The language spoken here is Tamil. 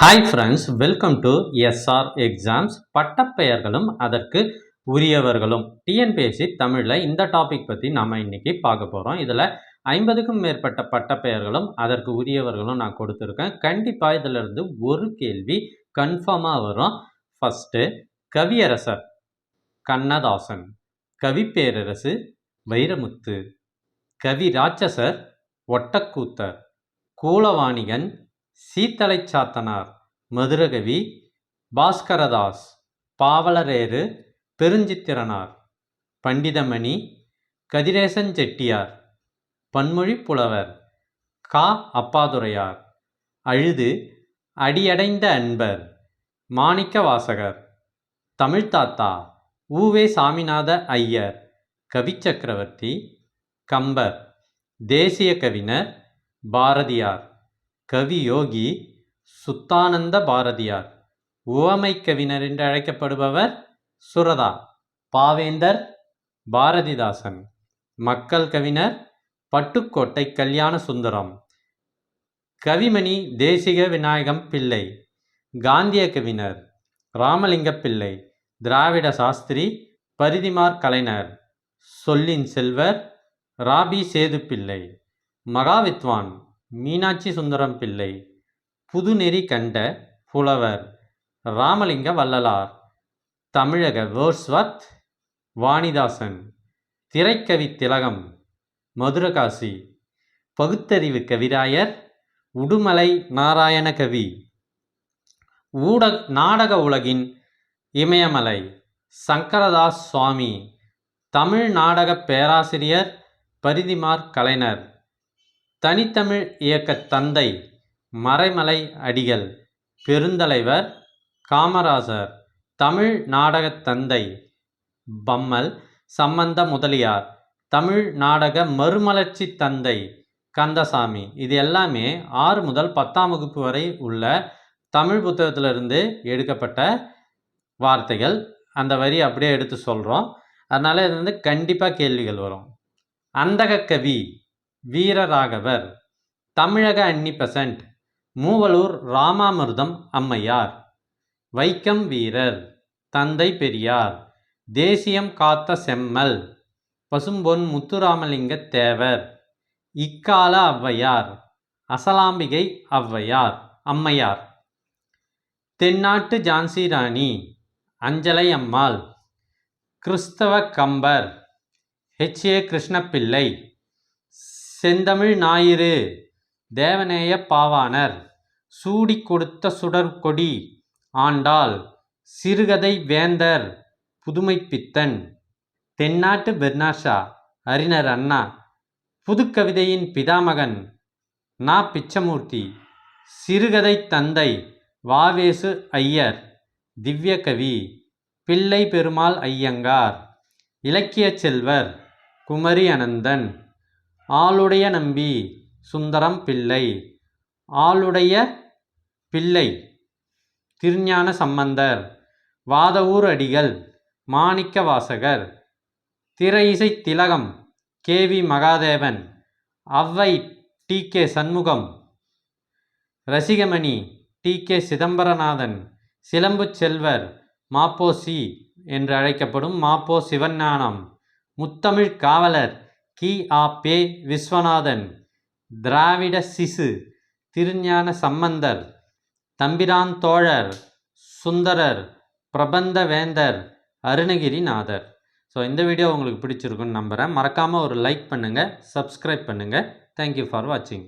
Hi friends, welcome to SR exams. பட்டப்பெயர்களும் அதற்கு உரியவர்களும் டிஎன்பிஎஸ்சி தமிழில் இந்த டாபிக் பற்றி நாம் இன்றைக்கி பார்க்க போகிறோம். இதில் 50க்கும் மேற்பட்ட பட்டப்பெயர்களும் அதற்கு உரியவர்களும் நான் கொடுத்துருக்கேன். கண்டிப்பாக இதிலிருந்து ஒரு கேள்வி கன்ஃபார்மாக வரும். ஃபஸ்ட்டு, கவியரசர் கண்ணதாசன், கவிப்பேரரசு வைரமுத்து, கவி ராட்சசர் ஒட்டக்கூத்தர், கூலவாணிகன் சீத்தலை சாத்தனார், மதுரகவி பாஸ்கரதாஸ், பாவலரேறு பெருஞ்சித்திரனார், பண்டிதமணி கதிரேசன் செட்டியார், பன்மொழி புலவர் கா அப்பாதுரையார், அழுது அடியடைந்த அன்பர் மாணிக்க வாசகர், தமிழ்தாத்தா உவே சாமிநாத ஐயர், கவிச்சக்கரவர்த்தி கம்பர், தேசிய கவிஞர் பாரதியார், கவியோகி சுத்தானந்த பாரதியார், உவமை கவிஞர் என்று அழைக்கப்படுபவர் சுரதா, பாவேந்தர் பாரதிதாசன், மக்கள் கவிஞர் பட்டுக்கோட்டை கல்யாண சுந்தரம், கவிமணி தேசிக விநாயகம் பிள்ளை, காந்திய கவிஞர் ராமலிங்க பிள்ளை, திராவிட சாஸ்திரி பரிதிமார் கலைஞர், சொல்லின் செல்வர் ராபி சேது பிள்ளை, மகாவித்வான் மீனாட்சி சுந்தரம் பிள்ளை, புதுநெறி கண்ட புலவர் ராமலிங்க வள்ளலார், தமிழக வேர்ஸ்வர்த் வாணிதாசன், திரைக்கவி திலகம் மதுரகாசி, பகுத்தறிவு கவிராயர் உடுமலை நாராயண கவி, நாடக உலகின் இமயமலை சங்கரதாஸ் சுவாமி, தமிழ் நாடக பேராசிரியர் பரிதிமார் கலைஞர், தனித்தமிழ் இயக்க தந்தை மறைமலை அடிகள், பெருந்தலைவர் காமராசர், தமிழ் நாடக தந்தை பம்மல் சம்பந்த முதலியார், தமிழ் நாடக மறுமலர்ச்சி தந்தை கந்தசாமி. இது எல்லாமே 6 முதல் 10ஆம் வகுப்பு வரை உள்ள தமிழ் புத்தகத்திலிருந்து எடுக்கப்பட்ட வார்த்தைகள். அந்த வரி அப்படியே எடுத்து சொல்கிறோம். அதனால் இது கண்டிப்பாக கேள்விகள் வரும். அந்தக கவி வீரராகவர், தமிழக அன்னிபெசன்ட் மூவலூர் ராமாமிர்தம் அம்மையார், வைக்கம் வீரர் தந்தை பெரியார், தேசியம் காத்த செம்மல் பசும்பொன் முத்துராமலிங்க தேவர், இக்கால ஔவையார் அசலாம்பிகை ஔவையார் அம்மையார், தென்னாட்டு ஜான்சி ராணி அஞ்சலை அம்மாள், கிறிஸ்தவ கம்பர் ஹெச்ஏ கிருஷ்ணப்பிள்ளை, செந்தமிழ் ஞாயிறு தேவநேய பாவாணர், சூடி கொடுத்த சுடர்கொடி ஆண்டாள், சிறுகதை வேந்தர் புதுமைப்பித்தன், தென்னாட்டு பெர்னாஷா அறிஞர் அண்ணா, புதுக்கவிதையின் பிதாமகன் நா பிச்சமூர்த்தி, சிறுகதை தந்தை வாவேசு ஐயர், திவ்யகவி பிள்ளை பெருமாள் ஐயங்கார், இலக்கிய செல்வர் குமரி அனந்தன், ஆளுடைய நம்பி சுந்தரம் பிள்ளை, ஆளுடைய பிள்ளை திருஞான சம்பந்தர், வாதவூர் அடிகள் மாணிக்க வாசகர், திரையிசை திலகம் கேவி மகாதேவன், ஔவை டி.கே. சண்முகம், ரசிகமணி டி.கே. சிதம்பரநாதன், சிலம்பு செல்வர் மாப்போசி என்று அழைக்கப்படும் மாப்போ சிவஞானம், முத்தமிழ் காவலர் கி.ஆ.பெ. விஸ்வநாதன், திராவிட சிசு திருஞான சம்பந்தர், தம்பிரான் தோழர் சுந்தரர், பிரபந்த வேந்தர் அருணகிரிநாதர். ஸோ இந்த வீடியோ உங்களுக்கு பிடிச்சிருக்குன்னு நம்புகிறேன். மறக்காமல் ஒரு லைக் பண்ணுங்கள், சப்ஸ்கிரைப் பண்ணுங்கள். தேங்க்யூ ஃபார் வாட்சிங்.